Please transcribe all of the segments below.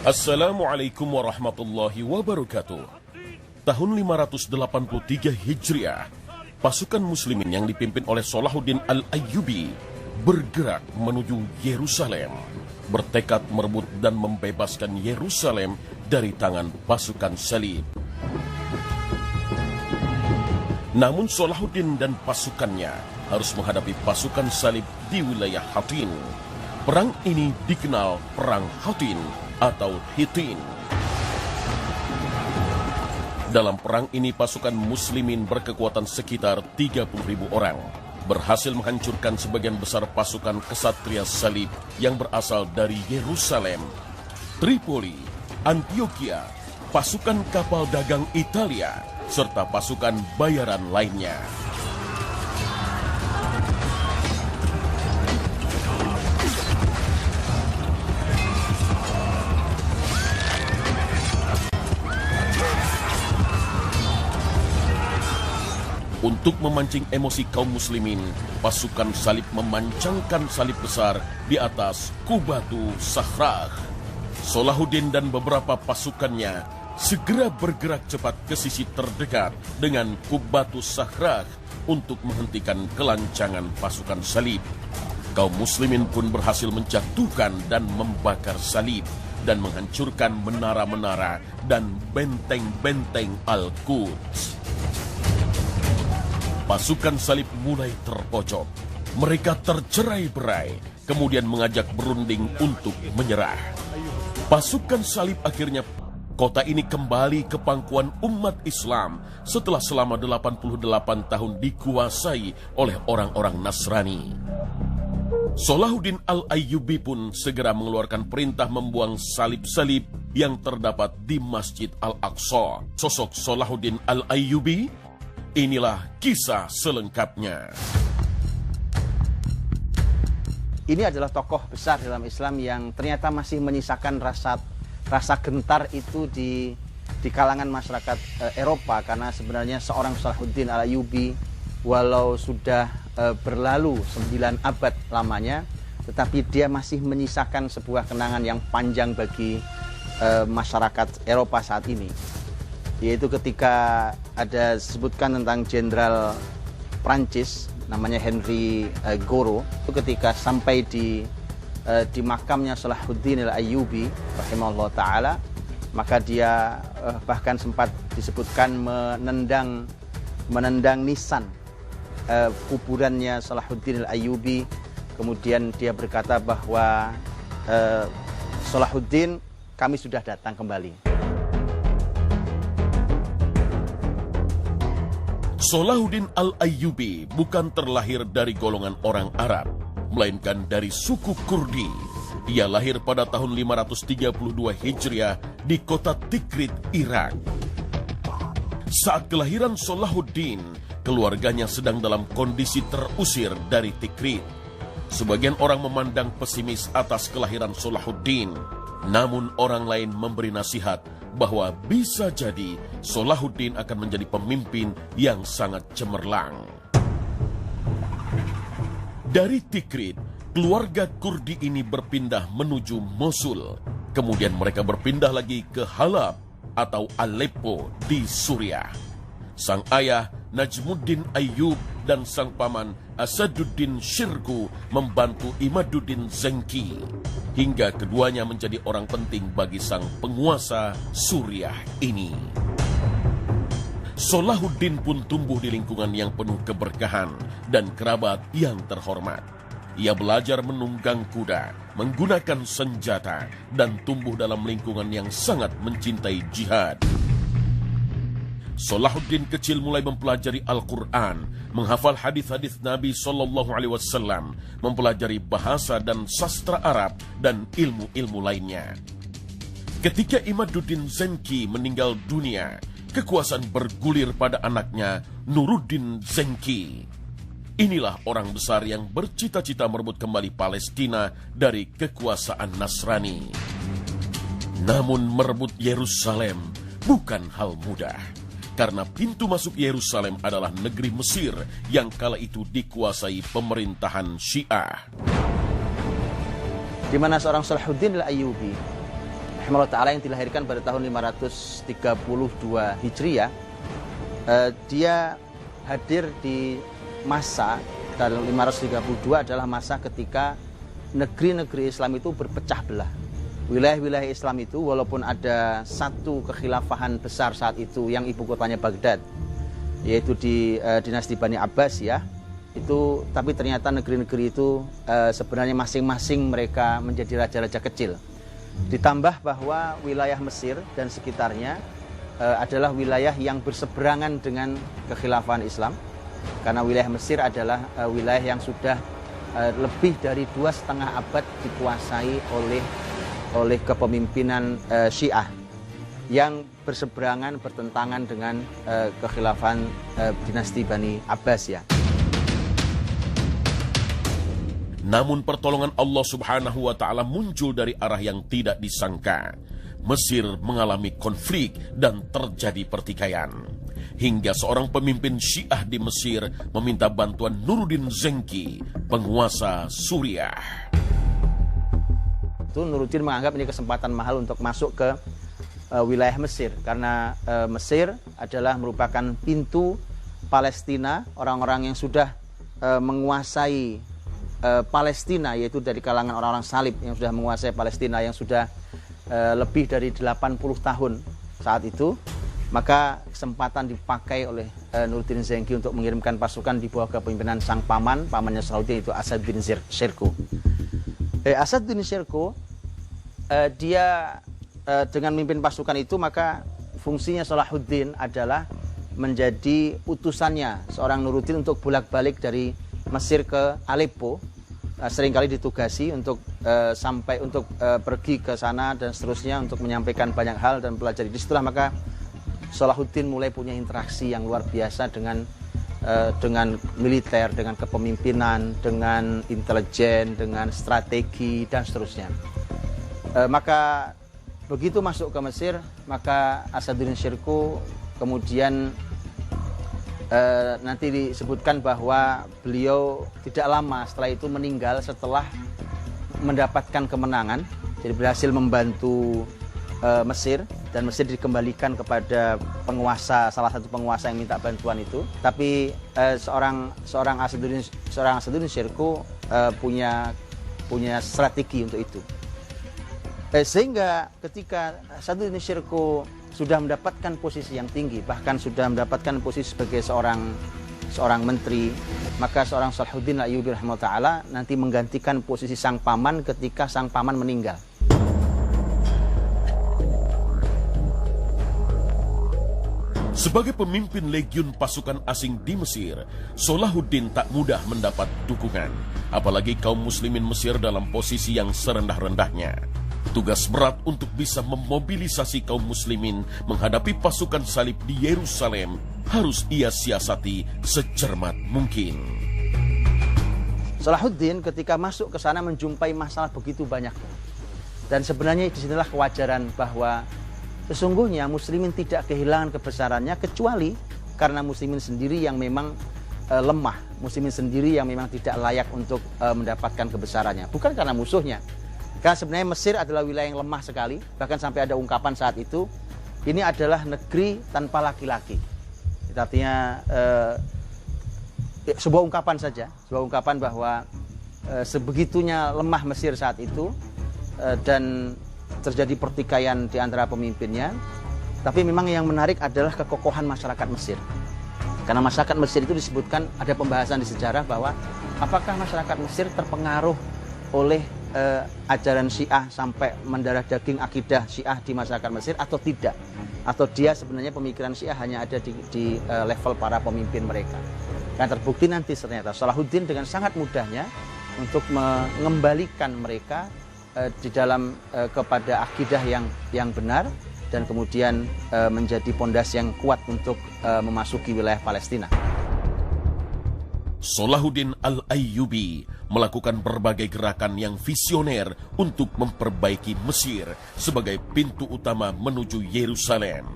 Assalamualaikum warahmatullahi wabarakatuh. Tahun 583 Hijriah, pasukan muslimin yang dipimpin oleh Salahuddin Al-Ayyubi bergerak menuju Yerusalem, bertekad merebut dan membebaskan Yerusalem dari tangan pasukan salib. Namun Salahuddin dan pasukannya harus menghadapi pasukan salib di wilayah Hattin. Perang ini dikenal Perang Hattin atau Hittin. Dalam perang ini pasukan muslimin berkekuatan sekitar 30.000 orang berhasil menghancurkan sebagian besar pasukan kesatria salib yang berasal dari Yerusalem, Tripoli, Antioquia, pasukan kapal dagang Italia, serta pasukan bayaran lainnya. Untuk memancing emosi kaum muslimin, pasukan salib memancangkan salib besar di atas Qubatu Sakhrah. Salahuddin dan beberapa pasukannya segera bergerak cepat ke sisi terdekat dengan Qubatu Sakhrah untuk menghentikan kelancangan pasukan salib. Kaum muslimin pun berhasil menjatuhkan dan membakar salib dan menghancurkan menara-menara dan benteng-benteng Al-Quds. Pasukan salib mulai terpojok. Mereka tercerai-berai, kemudian mengajak berunding untuk menyerah. Pasukan salib akhirnya kota ini kembali ke pangkuan umat Islam setelah selama 88 tahun dikuasai oleh orang-orang Nasrani. Salahuddin Al-Ayyubi pun segera mengeluarkan perintah membuang salib-salib yang terdapat di Masjid Al-Aqsa. Sosok Salahuddin Al-Ayyubi, inilah kisah selengkapnya. Ini adalah tokoh besar dalam Islam yang ternyata masih menyisakan rasa gentar itu di kalangan masyarakat Eropa, karena sebenarnya seorang Salahuddin Al-Ayyubi walau sudah berlalu 9 abad lamanya, tetapi dia masih menyisakan sebuah kenangan yang panjang bagi masyarakat Eropa saat ini. Yaitu ketika ada disebutkan tentang jenderal Prancis namanya Henry Gouraud, itu ketika sampai di makamnya Salahuddin Al-Ayyubi rahimahullah ta'ala, maka dia bahkan sempat disebutkan menendang nisan kuburannya Salahuddin Al-Ayyubi. Kemudian dia berkata bahwa Salahuddin, kami sudah datang kembali. Salahuddin Al-Ayyubi bukan terlahir dari golongan orang Arab, melainkan dari suku Kurdi. Ia lahir pada tahun 532 Hijriah di kota Tikrit, Irak. Saat kelahiran Salahuddin, keluarganya sedang dalam kondisi terusir dari Tikrit. Sebagian orang memandang pesimis atas kelahiran Salahuddin, namun orang lain memberi nasihat bahwa bisa jadi Salahuddin akan menjadi pemimpin yang sangat cemerlang. Dari Tikrit, keluarga Kurdi ini berpindah menuju Mosul. Kemudian mereka berpindah lagi ke Halab atau Aleppo di Suriah. Sang ayah Najmuddin Ayyub dan sang paman Asaduddin Shirkuh membantu Imaduddin Zenki, hingga keduanya menjadi orang penting bagi sang penguasa Suriah ini. Salahuddin pun tumbuh di lingkungan yang penuh keberkahan dan kerabat yang terhormat. Ia belajar menunggang kuda, menggunakan senjata, dan tumbuh dalam lingkungan yang sangat mencintai jihad. Salahuddin kecil mulai mempelajari Al-Quran, menghafal hadis-hadis Nabi SAW, mempelajari bahasa dan sastra Arab, dan ilmu-ilmu lainnya. Ketika Imaduddin Zenki meninggal dunia, kekuasaan bergulir pada anaknya Nuruddin Zenki. Inilah orang besar yang bercita-cita merebut kembali Palestina dari kekuasaan Nasrani. Namun merebut Yerusalem bukan hal mudah, karena pintu masuk Yerusalem adalah negeri Mesir yang kala itu dikuasai pemerintahan Syiah. Di mana seorang Salahuddin Al-Ayyubi rahimahullah ta'ala yang dilahirkan pada tahun 532 Hijriah, dia hadir di masa tahun 532 adalah masa ketika negeri-negeri Islam itu berpecah belah. Wilayah-wilayah Islam itu walaupun ada satu kekhilafahan besar saat itu yang ibu kotanya Baghdad, yaitu di dinasti Bani Abbas ya, itu tapi ternyata negeri-negeri itu sebenarnya masing-masing mereka menjadi raja-raja kecil. Ditambah bahwa wilayah Mesir dan sekitarnya adalah wilayah yang berseberangan dengan kekhilafahan Islam, karena wilayah Mesir adalah wilayah yang sudah lebih dari 2,5 abad dikuasai oleh kepemimpinan Syiah yang berseberangan, bertentangan dengan kekhilafahan dinasti Bani Abbas ya. Namun pertolongan Allah Subhanahu wa Ta'ala muncul dari arah yang tidak disangka. Mesir mengalami konflik dan terjadi pertikaian, hingga seorang pemimpin Syiah di Mesir meminta bantuan Nuruddin Zenki, penguasa Suriah. Nuruddin menganggap ini kesempatan mahal untuk masuk ke wilayah Mesir, karena Mesir adalah merupakan pintu Palestina, orang-orang yang sudah menguasai Palestina, yaitu dari kalangan orang-orang salib yang sudah menguasai Palestina yang sudah lebih dari 80 tahun saat itu. Maka kesempatan dipakai oleh Nuruddin Zenki untuk mengirimkan pasukan di bawah kepemimpinan sang pamannya Salahuddin, itu Asaduddin Shirkuh. Asaduddin Shirkuh dia dengan memimpin pasukan itu, maka fungsinya Salahuddin adalah menjadi utusannya seorang Nuruddin untuk bolak-balik dari Mesir ke Aleppo. Seringkali ditugasi untuk pergi ke sana dan seterusnya untuk menyampaikan banyak hal dan pelajari. Disitulah maka Salahuddin mulai punya interaksi yang luar biasa dengan militer, dengan kepemimpinan, dengan intelijen, dengan strategi dan seterusnya. Maka begitu masuk ke Mesir, maka Asaduddin Shirkuh kemudian nanti disebutkan bahwa beliau tidak lama setelah itu meninggal setelah mendapatkan kemenangan. Jadi berhasil membantu Mesir, dan Mesir dikembalikan kepada salah satu penguasa yang minta bantuan itu. Tapi seorang Asaduddin Shirkuh punya strategi untuk itu. Sehingga ketika Asaduddin Shirkuh sudah mendapatkan posisi yang tinggi, bahkan sudah mendapatkan posisi sebagai seorang menteri, maka seorang Salahuddin Al-Ayyubi rahimahullah ta'ala nanti menggantikan posisi sang paman ketika sang paman meninggal. Sebagai pemimpin legiun pasukan asing di Mesir, Salahuddin tak mudah mendapat dukungan, apalagi kaum muslimin Mesir dalam posisi yang serendah-rendahnya. Tugas berat untuk bisa memobilisasi kaum muslimin menghadapi pasukan salib di Yerusalem harus ia siasati secermat mungkin. Salahuddin ketika masuk ke sana menjumpai masalah begitu banyak. Dan sebenarnya disinilah kewajaran bahwa sesungguhnya muslimin tidak kehilangan kebesarannya kecuali karena muslimin sendiri yang memang lemah, muslimin sendiri yang memang tidak layak untuk mendapatkan kebesarannya, bukan karena musuhnya. Karena sebenarnya Mesir adalah wilayah yang lemah sekali, bahkan sampai ada ungkapan saat itu, ini adalah negeri tanpa laki-laki. Itu artinya sebuah ungkapan saja, sebuah ungkapan bahwa sebegitunya lemah Mesir saat itu, dan terjadi pertikaian di antara pemimpinnya. Tapi memang yang menarik adalah kekokohan masyarakat Mesir. Karena masyarakat Mesir itu disebutkan, ada pembahasan di sejarah bahwa apakah masyarakat Mesir terpengaruh oleh ajaran Syiah sampai mendarah daging akidah Syiah di masyarakat Mesir atau tidak, atau dia sebenarnya pemikiran Syiah hanya ada di level para pemimpin mereka. Yang terbukti nanti ternyata Salahuddin dengan sangat mudahnya untuk mengembalikan mereka di dalam kepada akidah yang benar, dan kemudian menjadi pondasi yang kuat untuk memasuki wilayah Palestina. Salahuddin Al-Ayyubi melakukan berbagai gerakan yang visioner untuk memperbaiki Mesir sebagai pintu utama menuju Yerusalem.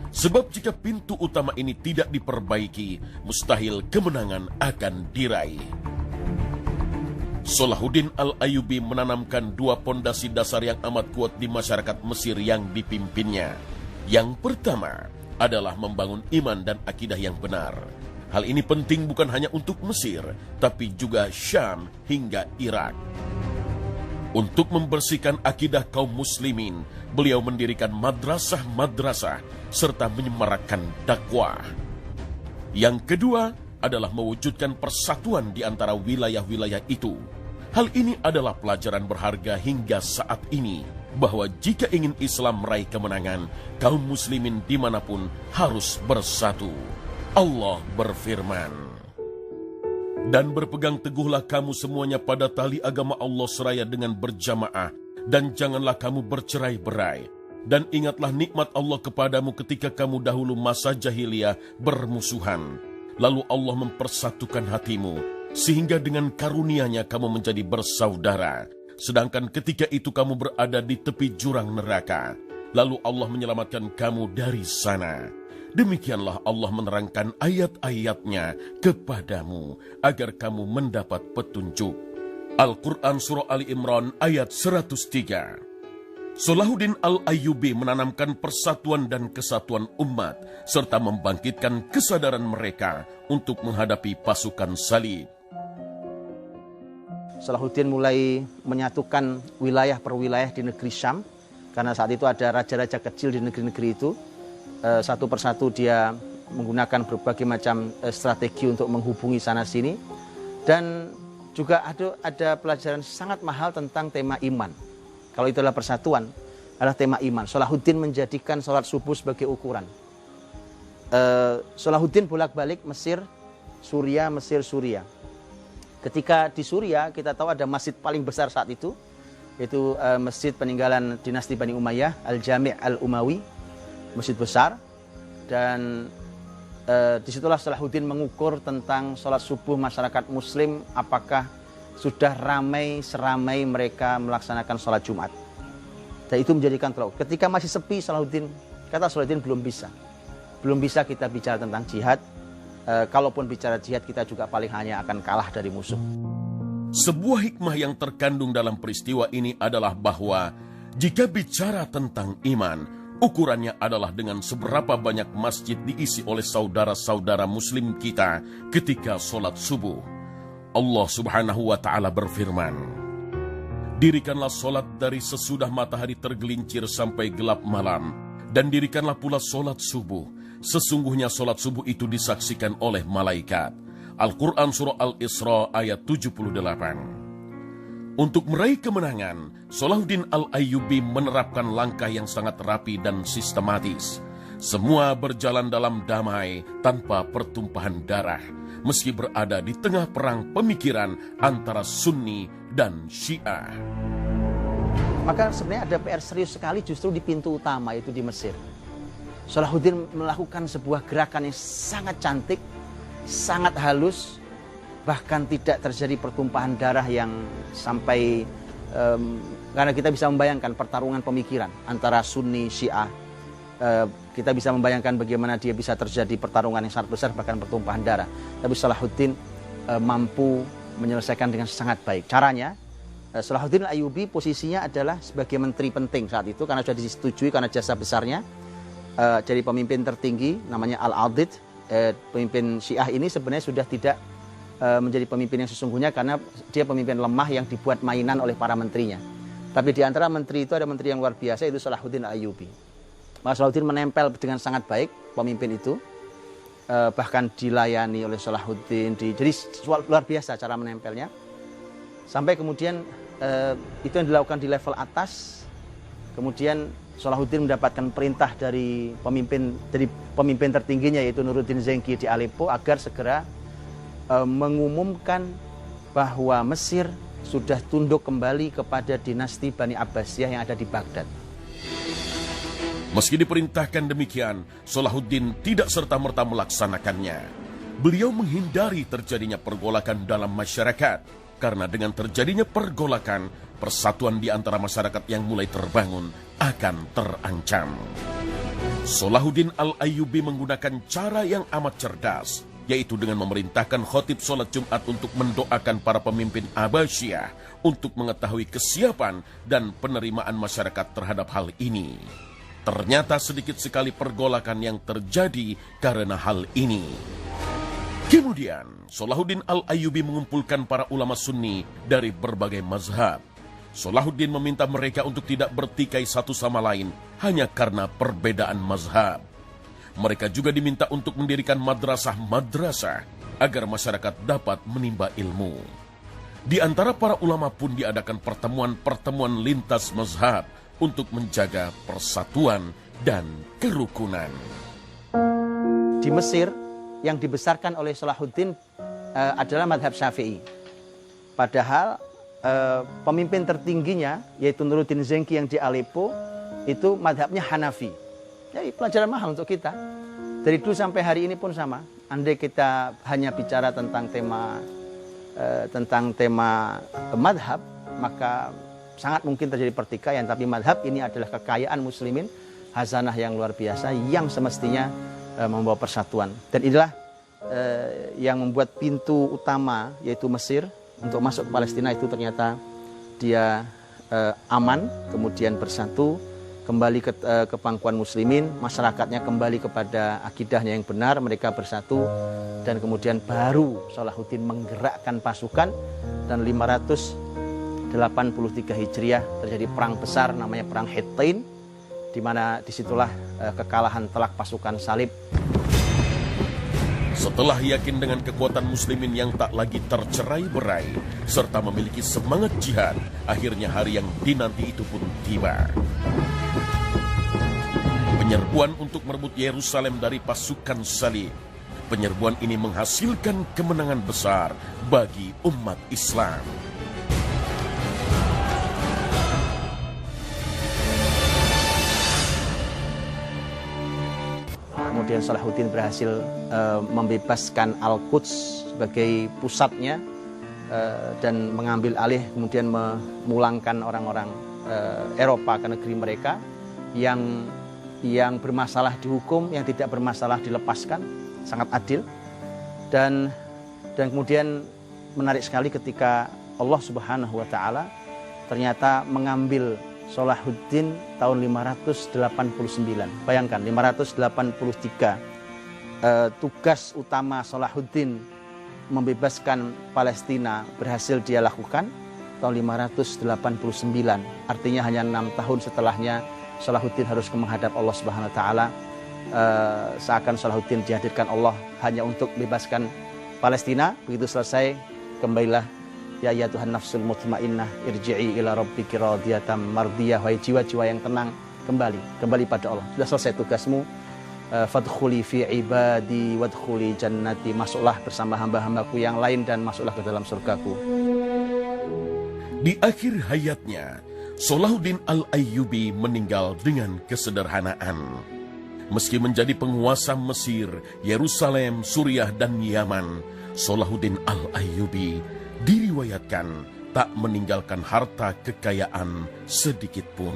Sebab jika pintu utama ini tidak diperbaiki, mustahil kemenangan akan diraih. Salahuddin Al-Ayyubi menanamkan dua pondasi dasar yang amat kuat di masyarakat Mesir yang dipimpinnya. Yang pertama adalah membangun iman dan akidah yang benar. Hal ini penting bukan hanya untuk Mesir, tapi juga Syam hingga Irak. Untuk membersihkan akidah kaum muslimin, beliau mendirikan madrasah-madrasah serta menyemarakkan dakwah. Yang kedua adalah mewujudkan persatuan di antara wilayah-wilayah itu. Hal ini adalah pelajaran berharga hingga saat ini, bahwa jika ingin Islam meraih kemenangan, kaum muslimin dimanapun harus bersatu. Allah berfirman, "Dan berpegang teguhlah kamu semuanya pada tali agama Allah seraya dengan berjamaah, dan janganlah kamu bercerai-berai. Dan ingatlah nikmat Allah kepadamu ketika kamu dahulu masa jahiliyah bermusuhan. Lalu Allah mempersatukan hatimu, sehingga dengan karunia-Nya kamu menjadi bersaudara. Sedangkan ketika itu kamu berada di tepi jurang neraka. Lalu Allah menyelamatkan kamu dari sana. Demikianlah Allah menerangkan ayat-ayat-Nya kepadamu, agar kamu mendapat petunjuk." Al-Quran Surah Ali Imran ayat 103. Salahuddin Al-Ayyubi menanamkan persatuan dan kesatuan umat, serta membangkitkan kesadaran mereka untuk menghadapi pasukan salib. Salahuddin mulai menyatukan wilayah per wilayah di negeri Syam, karena saat itu ada raja-raja kecil di negeri-negeri itu. Satu persatu dia menggunakan berbagai macam strategi untuk menghubungi sana-sini. Dan juga ada pelajaran sangat mahal tentang tema iman. Kalau itu adalah persatuan, adalah tema iman. Salahuddin menjadikan sholat subuh sebagai ukuran. Salahuddin bolak-balik Mesir, Suria, Mesir, Suria. Ketika di Suria, kita tahu ada masjid paling besar saat itu, yaitu masjid peninggalan dinasti Bani Umayyah, Al-Jami' Al-Umawi, masjid besar. Dan disitulah Salahuddin mengukur tentang sholat subuh masyarakat muslim, apakah sudah seramai mereka melaksanakan sholat Jumat. Dan itu menjadikan tolak. Ketika masih sepi, kata Salahuddin belum bisa kita bicara tentang jihad. Kalaupun bicara jihad, kita juga paling hanya akan kalah dari musuh. Sebuah hikmah yang terkandung dalam peristiwa ini adalah bahwa jika bicara tentang iman, ukurannya adalah dengan seberapa banyak masjid diisi oleh saudara-saudara muslim kita ketika sholat subuh. Allah Subhanahu wa Ta'ala berfirman, "Dirikanlah sholat dari sesudah matahari tergelincir sampai gelap malam, dan dirikanlah pula sholat subuh. Sesungguhnya sholat subuh itu disaksikan oleh malaikat." Al-Quran Surah Al-Isra ayat 78. Untuk meraih kemenangan, Salahuddin Al-Ayyubi menerapkan langkah yang sangat rapi dan sistematis. Semua berjalan dalam damai tanpa pertumpahan darah, meski berada di tengah perang pemikiran antara Sunni dan Syiah. Maka sebenarnya ada PR serius sekali justru di pintu utama, yaitu di Mesir. Salahuddin melakukan sebuah gerakan yang sangat cantik, sangat halus, bahkan tidak terjadi pertumpahan darah yang sampai karena kita bisa membayangkan pertarungan pemikiran antara Sunni Syiah. Kita bisa membayangkan bagaimana dia bisa terjadi pertarungan yang sangat besar, bahkan pertumpahan darah. Tapi Salahuddin mampu menyelesaikan dengan sangat baik. Caranya, Salahuddin Ayyubi posisinya adalah sebagai menteri penting saat itu, karena sudah disetujui karena jasa besarnya. Jadi pemimpin tertinggi namanya Al-Adid. Pemimpin Syiah ini sebenarnya sudah tidak menjadi pemimpin yang sesungguhnya, karena dia pemimpin lemah yang dibuat mainan oleh para menterinya. Tapi di antara menteri itu ada menteri yang luar biasa, yaitu Salahuddin Ayyubi. Maka Salahuddin menempel dengan sangat baik pemimpin itu, bahkan dilayani oleh Salahuddin. Jadi luar biasa cara menempelnya. Sampai kemudian itu yang dilakukan di level atas. Kemudian Salahuddin mendapatkan perintah dari pemimpin tertingginya, yaitu Nuruddin Zenki di Aleppo, agar segera mengumumkan bahwa Mesir sudah tunduk kembali kepada dinasti Bani Abbasiyah yang ada di Baghdad. Meski diperintahkan demikian, Salahuddin tidak serta-merta melaksanakannya. Beliau menghindari terjadinya pergolakan dalam masyarakat, karena dengan terjadinya pergolakan, persatuan di antara masyarakat yang mulai terbangun akan terancam. Salahuddin Al-Ayyubi menggunakan cara yang amat cerdas. yaitu dengan memerintahkan khotib sholat Jumat untuk mendoakan para pemimpin Abbasiyah untuk mengetahui kesiapan dan penerimaan masyarakat terhadap hal ini. Ternyata sedikit sekali pergolakan yang terjadi karena hal ini. Kemudian, Salahuddin Al-Ayyubi mengumpulkan para ulama Sunni dari berbagai mazhab. Salahuddin meminta mereka untuk tidak bertikai satu sama lain hanya karena perbedaan mazhab. Mereka juga diminta untuk mendirikan madrasah-madrasah agar masyarakat dapat menimba ilmu. Di antara para ulama pun diadakan pertemuan-pertemuan lintas mazhab untuk menjaga persatuan dan kerukunan. Di Mesir, yang dibesarkan oleh Salahuddin adalah madhab Syafi'i. Padahal pemimpin tertingginya, yaitu Nuruddin Zenki yang di Aleppo, itu madhabnya Hanafi. Jadi pelajaran mahal untuk kita. Dari dulu sampai hari ini pun sama. Andai kita hanya bicara tentang tema madhab, maka sangat mungkin terjadi pertikaian. Tapi madhab ini adalah kekayaan muslimin, hazanah yang luar biasa yang semestinya membawa persatuan. Dan inilah yang membuat pintu utama, yaitu Mesir, untuk masuk ke Palestina itu ternyata dia aman, kemudian bersatu, kembali ke pangkuan muslimin, masyarakatnya kembali kepada akidahnya yang benar, mereka bersatu, dan kemudian baru Salahuddin menggerakkan pasukan, dan 583 Hijriah terjadi perang besar namanya Perang Hittin, di mana disitulah kekalahan telak pasukan salib. Setelah yakin dengan kekuatan muslimin yang tak lagi tercerai-berai, serta memiliki semangat jihad, akhirnya hari yang dinanti itu pun tiba. Penyerbuan untuk merebut Yerusalem dari pasukan salib. Penyerbuan ini menghasilkan kemenangan besar bagi umat Islam. Kemudian Salahuddin berhasil membebaskan Al-Quds sebagai pusatnya dan mengambil alih, kemudian memulangkan orang-orang Eropa ke negeri mereka yang bermasalah dihukum, yang tidak bermasalah dilepaskan, sangat adil. Dan kemudian menarik sekali ketika Allah Subhanahu wa taala ternyata mengambil Salahuddin tahun 589. Bayangkan 583. Tugas utama Salahuddin membebaskan Palestina berhasil dia lakukan tahun 589. Artinya hanya 6 tahun setelahnya Salahuddin harus menghadap Allah Subhanahu wa taala. Seakan Salahuddin dihadirkan Allah hanya untuk bebaskan Palestina. Begitu selesai, kembalilah ya Tuhan nafsul mutmainnah irji'i ila rabbiki radiyatan mardiyah. Wahai jiwa-jiwa yang tenang, kembali pada Allah. Sudah selesai tugasmu. Fadkhuli fi ibadi wadkhuli jannati. Masuklah bersama hamba-hambaku yang lain dan masuklah ke dalam surgaku. Di akhir hayatnya, Salahuddin Al-Ayyubi meninggal dengan kesederhanaan. Meski menjadi penguasa Mesir, Yerusalem, Suriah, dan Yaman, Salahuddin Al-Ayyubi diriwayatkan tak meninggalkan harta kekayaan sedikit pun.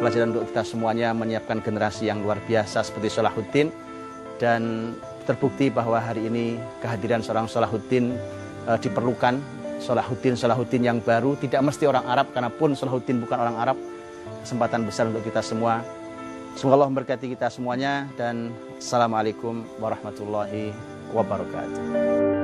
Pelajaran untuk kita semuanya, menyiapkan generasi yang luar biasa seperti Salahuddin, dan terbukti bahwa hari ini kehadiran seorang Salahuddin diperlukan. Salahuddin yang baru, tidak mesti orang Arab, karena pun Salahuddin bukan orang Arab. Kesempatan besar untuk kita semua. Semoga Allah memberkati kita semuanya, dan Assalamualaikum warahmatullahi wabarakatuh.